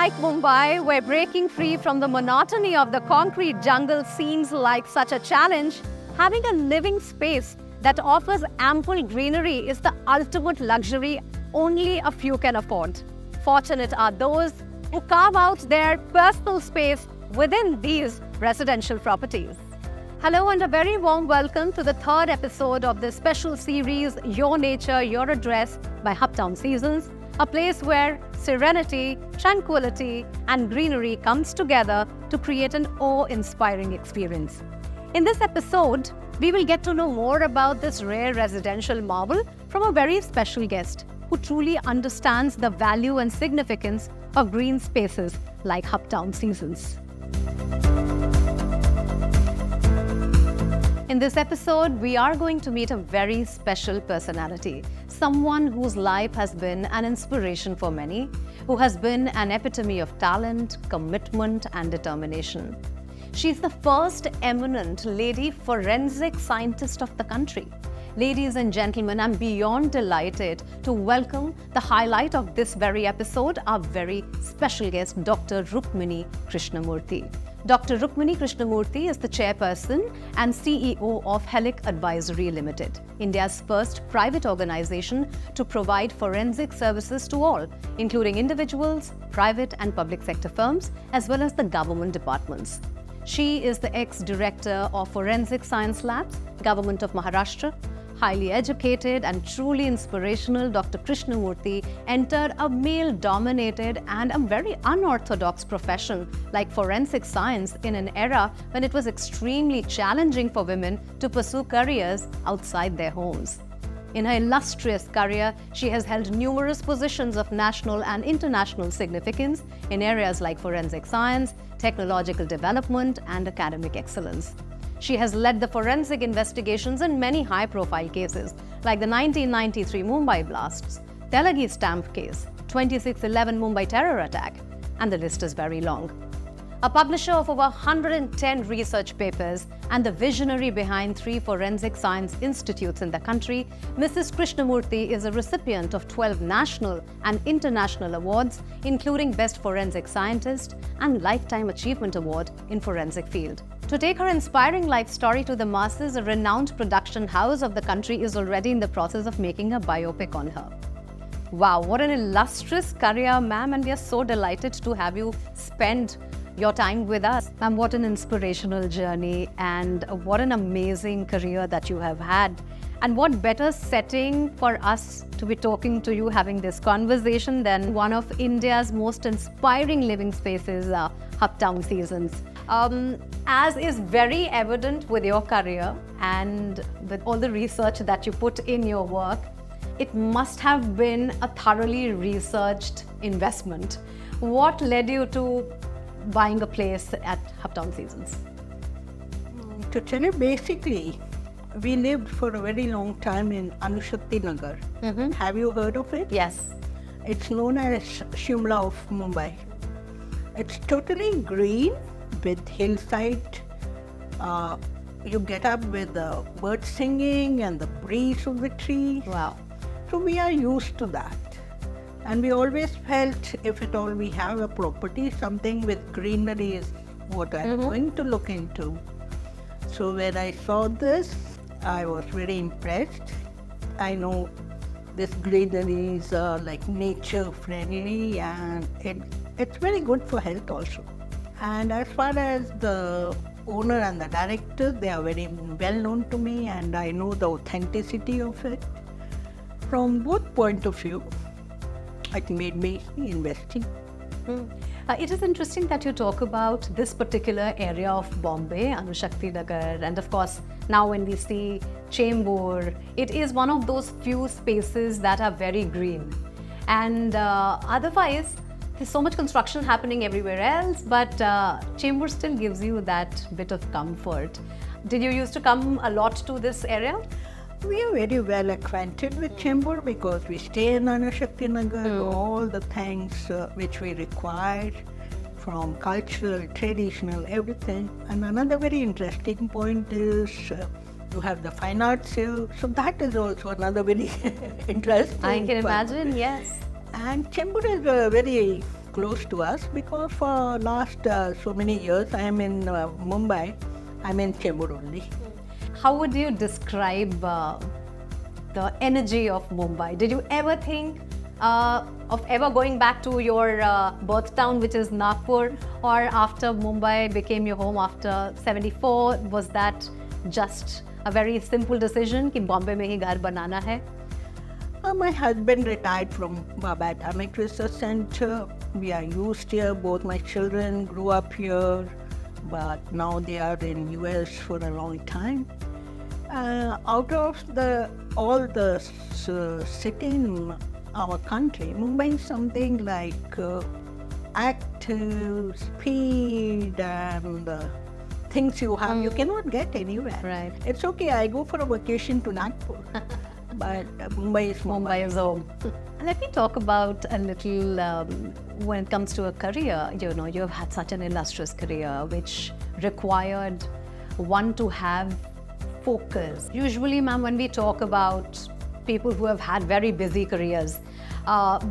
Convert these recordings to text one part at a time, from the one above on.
like Mumbai, where breaking free from the monotony of the concrete jungle seems like such a challenge, having a living space that offers ample greenery is the ultimate luxury only a few can afford. Fortunate are those who carve out their personal space within these residential properties. Hello and a very warm welcome to the third episode of this special series, Your Nature, Your Address by Hubtown Seasons, a place where serenity, tranquility and greenery comes together to create an awe-inspiring experience. In this episode, we will get to know more about this rare residential marvel from a very special guest who truly understands the value and significance of green spaces like Hubtown Seasons. In this episode, we are going to meet a very special personality, someone whose life has been an inspiration for many, who has been an epitome of talent, commitment, and determination. She's the first eminent lady forensic scientist of the country. Ladies and gentlemen, I'm beyond delighted to welcome the highlight of this very episode, our very special guest, Dr. Rukmani Krishnamurthy. Dr. Rukmani Krishnamurthy is the chairperson and CEO of Helic Advisory Limited, India's first private organization to provide forensic services to all, including individuals, private and public sector firms, as well as the government departments. She is the ex-director of Forensic Science Labs, Government of Maharashtra. Highly educated and truly inspirational, Dr. Krishnamurthy entered a male-dominated and a very unorthodox profession like forensic science in an era when it was extremely challenging for women to pursue careers outside their homes. In her illustrious career, she has held numerous positions of national and international significance in areas like forensic science, technological development, and academic excellence. She has led the forensic investigations in many high-profile cases, like the 1993 Mumbai blasts, Telagi stamp case, 26/11 Mumbai terror attack, and the list is very long. A publisher of over 110 research papers and the visionary behind 3 forensic science institutes in the country, Mrs. Krishnamurthy is a recipient of 12 national and international awards, including Best Forensic Scientist and Lifetime Achievement Award in Forensic Field. To take her inspiring life story to the masses, a renowned production house of the country is already in the process of making a biopic on her. Wow, what an illustrious career, ma'am, and we are so delighted to have you spend your time with us. Ma'am, what an inspirational journey and what an amazing career that you have had. And what better setting for us to be talking to you, having this conversation than one of India's most inspiring living spaces, Hubtown Seasons. As is very evident with your career and with all the research that you put in your work, it must have been a thoroughly researched investment. What led you to buying a place at Hubtown Seasons? To tell you, basically, we lived for a very long time in Anushakti Nagar. Have you heard of it? Yes. It's known as Shimla of Mumbai. It's totally green with hillside. You get up with the birds singing and the breeze of the trees. Wow. So we are used to that. And we always felt if at all we have a property, something with greenery is what I'm going to look into. So when I saw this, I was very impressed. I know this greenery is like nature friendly and it's very good for health also. And as far as the owner and the director, they are very well known to me and I know the authenticity of it. From both point of view, it made me investing. It is interesting that you talk about this particular area of Bombay, Anushakti Nagar, and of course, now when we see Chembur, it is one of those few spaces that are very green. And otherwise, there's so much construction happening everywhere else, but Chembur still gives you that bit of comfort. Did you used to come a lot to this area? We are very well acquainted with Chembur because we stay in Anushakti Nagar, all the things which we require from cultural, traditional, everything. And another very interesting point is you have the fine arts here. So that is also another very interesting I can imagine, yes. And Chembur is a very close to us because for last so many years I am in Mumbai. I'm in Chembur only. How would you describe the energy of Mumbai? Did you ever think of ever going back to your birth town, which is Nagpur, or after Mumbai became your home after 74, was that just a very simple decision कि Bombay में ही घर बनाना है? My husband retired from Baba Atomic Research Center. We are used here. Both my children grew up here, but now they are in US for a long time. Out of all the city in our country, Mumbai is something like active, speed, and things you have you cannot get anywhere. Right. It's okay. I go for a vacation to Nagpur, but Mumbai is Mumbai. Mumbai is home. And let me talk about a little when it comes to a career. You know, you've had such an illustrious career, which required one to have focus. Usually, ma'am, when we talk about people who have had very busy careers,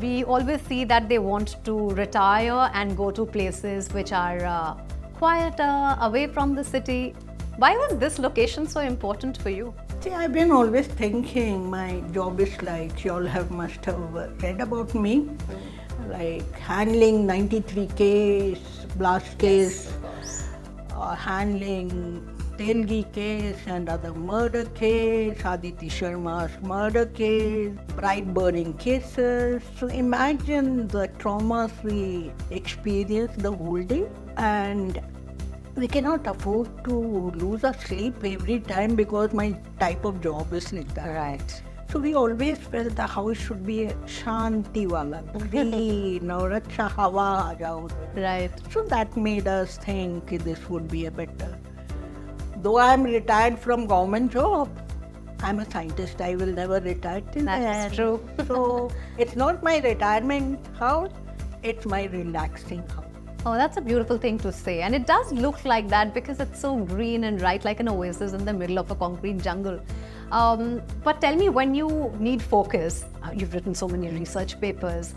we always see that they want to retire and go to places which are quieter, away from the city. Why was this location so important for you? See, I've been always thinking my job is like, you all must have read about me, like handling 93 case, blast case, handling Telgi case and other murder case, Aditi Sharma's murder case, bride burning cases. So imagine the traumas we experience the whole day, and we cannot afford to lose our sleep every time because my type of job is like that. Right. So we always felt the house should be shanti wala, green or acha hawa aa jao. Right. So that made us think this would be a better. Though I am retired from government job, I'm a scientist. I will never retire till That's then. true. So it's not my retirement house, it's my relaxing house. Oh, that's a beautiful thing to say. And it does look like that because it's so green and right, like an oasis in the middle of a concrete jungle. But tell me, when you need focus, you've written so many research papers,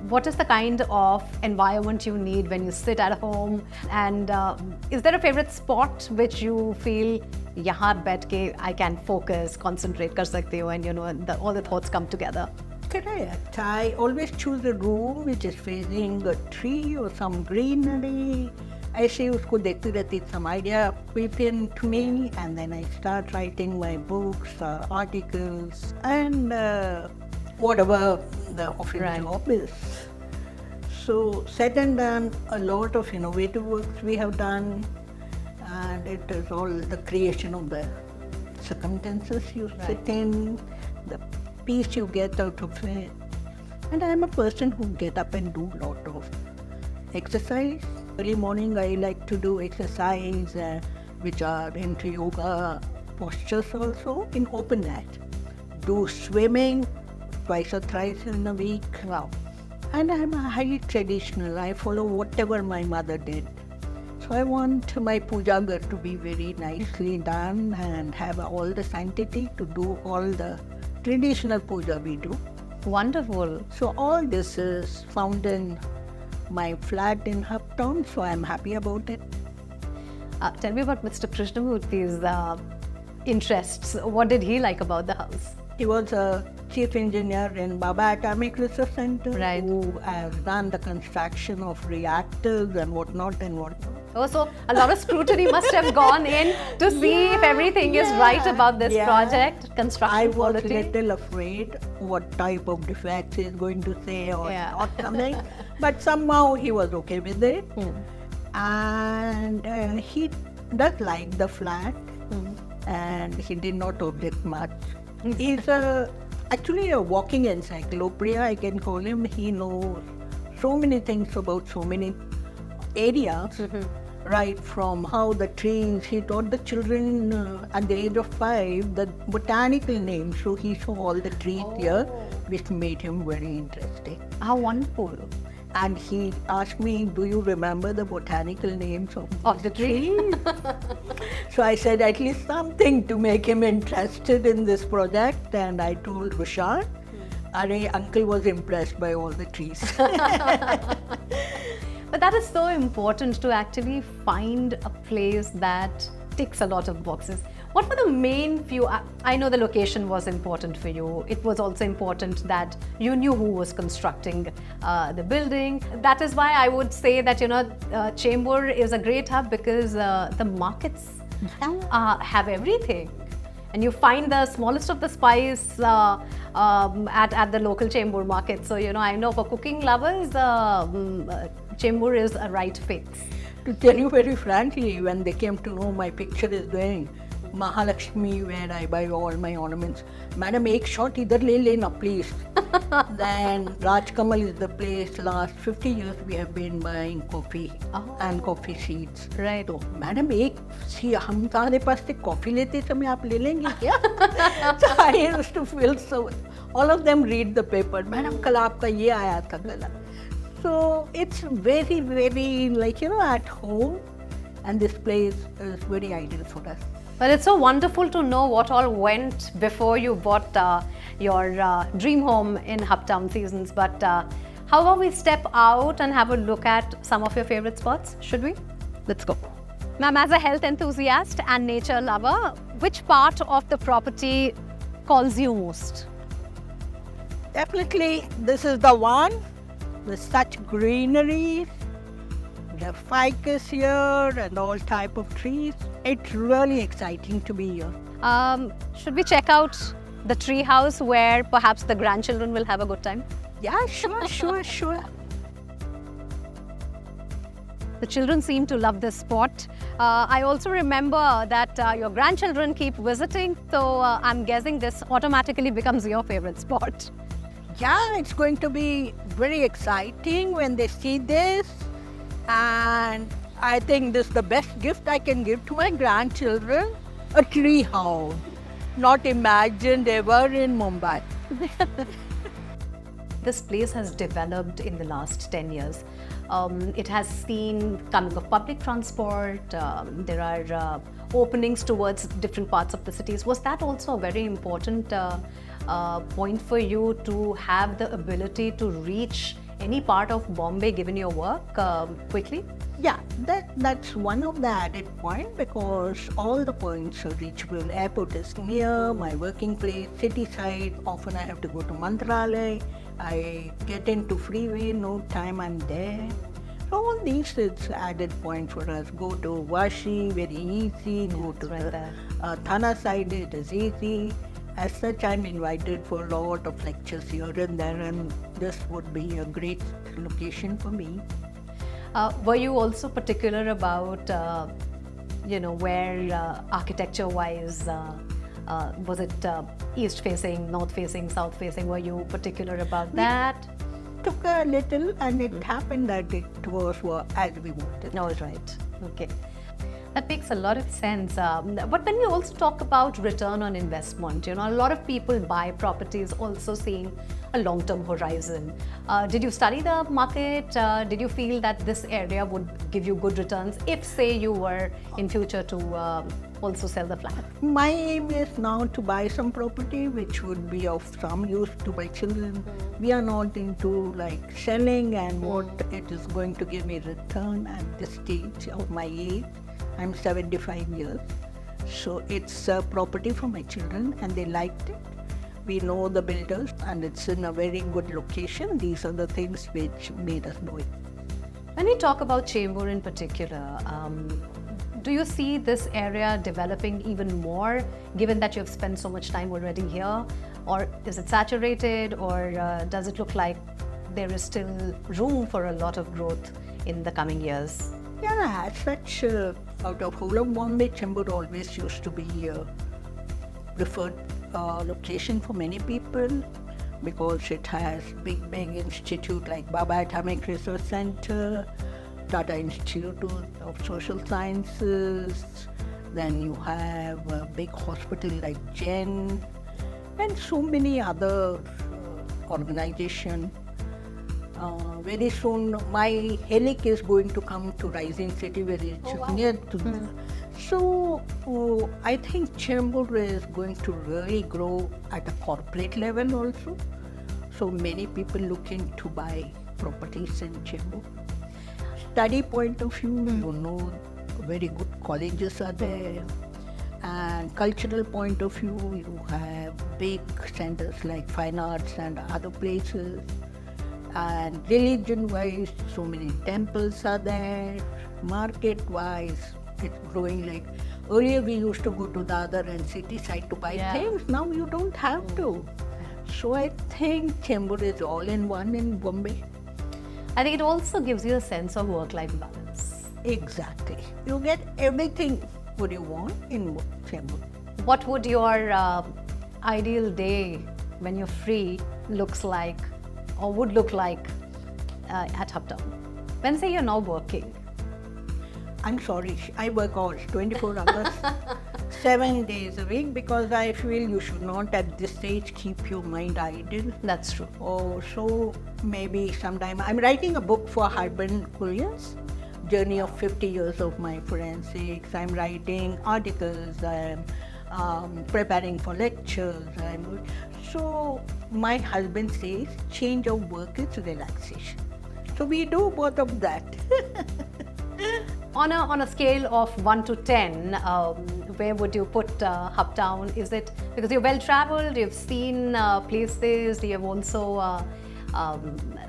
what is the kind of environment you need when you sit at home? And is there a favorite spot which you feel, yahan baith ke I can focus, concentrate kar sakte ho, and you know, all the thoughts come together? Correct. I always choose a room which is facing a tree or some greenery. ऐसे उसको देखती रहती, some idea creep into me, and then I start writing my books, articles, and whatever the office job is. So said and done, a lot of innovative works we have done, and it is all the creation of the circumstances you sit in, the peace you get out of it. And I am a person who get up and do a lot of exercise. Early morning I like to do exercise which are into yoga postures also in open air. Do swimming twice or thrice in a week. Wow. And I'm highly traditional. I follow whatever my mother did. So I want my puja ghar to be very nicely done and have all the sanctity to do all the traditional puja we do. Wonderful. So all this is found in my flat in Hubtown, so I'm happy about it. Tell me about Mr. Krishnamurthy's interests. What did he like about the house? He was a chief engineer in Baba Atomic Research Center, who has done the construction of reactors and whatnot and whatnot. Oh, so a lot of scrutiny must have gone in to see if everything is right about this project, construction quality. I was a little afraid what type of defects he's going to say or not something, but somehow he was okay with it. And he does like the flat, and he did not object much. He's actually a walking encyclopedia, I can call him. He knows so many things about so many areas. Right from how the trees, he taught the children at the age of 5 the botanical names. So he saw all the trees here, which made him very interesting. How wonderful. And he asked me, do you remember the botanical names of the trees? So I said at least something to make him interested in this project. And I told Rushar, Uncle was impressed by all the trees. But that is so important to actually find a place that ticks a lot of boxes. What were the main few? I know the location was important for you. It was also important that you knew who was constructing the building. That is why I would say that, Chembur is a great hub because the markets have everything. And you find the smallest of the spice at the local Chembur market. So, I know for cooking lovers, Chembur is a right fix. To tell you very frankly, when they came to know my picture is doing Mahalakshmi, where I buy all my ornaments, Madam, ek shot idhar le lena, please. Then Rajkamal is the place. Last 50 years we have been buying coffee and coffee seeds. Right. So, Madam, hum tumhare paas se coffee lete samay aap le lenge kya? So I used to feel so. All of them read the paper. Madam, kal aapka ye aaya tha gala. So it's very, very at home, and this place is very ideal for us. But it's so wonderful to know what all went before you bought your dream home in Hubtown Seasons. But how about we step out and have a look at some of your favorite spots? Should we? Let's go. Ma'am, as a health enthusiast and nature lover, which part of the property calls you most? Definitely, this is the one with such greenery, the ficus here and all type of trees. It's really exciting to be here. Should we check out the tree house where perhaps the grandchildren will have a good time? Yeah, sure. The children seem to love this spot. I also remember that your grandchildren keep visiting, so I'm guessing this automatically becomes your favorite spot. Yeah, it's going to be very exciting when they see this, and I think this is the best gift I can give to my grandchildren, a tree house, not imagined ever in Mumbai. This place has developed in the last 10 years. It has seen coming of public transport, there are openings towards different parts of the cities. Was that also a very important point for you to have the ability to reach any part of Bombay given your work quickly? Yeah, that's one of the added points, because all the points are reachable. Airport is near, my working place, city side, often I have to go to Mantralaya, I get into freeway, no time I'm there. So all these is added point for us. Go to Vashi, very easy, go to the Thana side, it is easy. As such, I'm invited for a lot of lectures here and there, and this would be a great location for me. Were you also particular about, where architecture-wise, was it east-facing, north-facing, south-facing? Were you particular about that? Took a little, and it happened that it was as we wanted. All right. Okay. That makes a lot of sense. But when we also talk about return on investment, a lot of people buy properties also seeing a long-term horizon. Did you study the market? Did you feel that this area would give you good returns if, say, you were in future to also sell the flat? My aim is now to buy some property which would be of some use to my children. We are not into selling and what it is going to give me return at this stage of my age. I'm 75 years, so it's a property for my children and they liked it. We know the builders and it's in a very good location. These are the things which made us know it. When we talk about Chembur in particular, do you see this area developing even more, given that you have spent so much time already here? Or is it saturated, or does it look like there is still room for a lot of growth in the coming years? Yeah, as such, out of whole of Bombay, Chembur always used to be a preferred location for many people, because it has big institute like Baba Atomic Research Center, Tata Institute of Social Sciences, then you have a big hospital like Jen, and so many other organizations. Very soon, my helic is going to come to Rising City, very near to. So I think Chembur is going to really grow at a corporate level also. So many people looking to buy properties in Chembur. Study point of view, you know, very good colleges are there. And cultural point of view, you have big centers like fine arts and other places. And religion-wise, so many temples are there. Market-wise, it's growing like, earlier we used to go to the other end city side to buy things. Now you don't have to. So I think Chembur is all in one in Bombay. I think it also gives you a sense of work-life balance. Exactly. You get everything what you want in Chembur. What would your ideal day when you're free looks like or would look like at Hubtown? When say you're not working? I'm sorry, I work all 24 hours, 7 days a week, because I feel you should not at this stage keep your mind idle. That's true. Oh, so maybe sometime. I'm writing a book for Harbin Couriers, journey of 50 years of my forensics. I'm writing articles, I'm preparing for lectures. So my husband says change of work is relaxation. So we do both of that. On a scale of 1 to 10, where would you put Hubtown? Is it because you're well traveled, you've seen places, you have also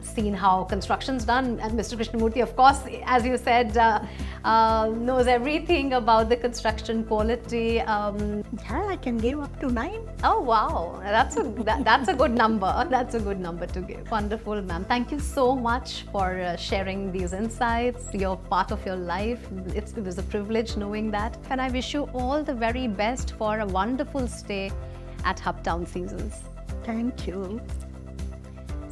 seen how construction's done, and Mr. Krishnamurthy, of course, as you said, knows everything about the construction quality. Yeah, I can give up to 9. Oh wow, that's a good number. That's a good number to give. Wonderful, ma'am. Thank you so much for sharing these insights. You're part of your life. It was a privilege knowing that, and I wish you all the very best for a wonderful stay at Hubtown Seasons. Thank you.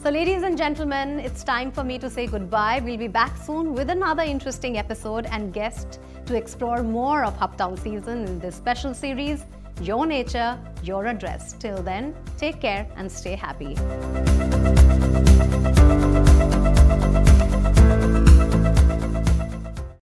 So ladies and gentlemen, it's time for me to say goodbye. We'll be back soon with another interesting episode and guest to explore more of Hubtown Season in this special series, Your Nature, Your Address. Till then, take care and stay happy.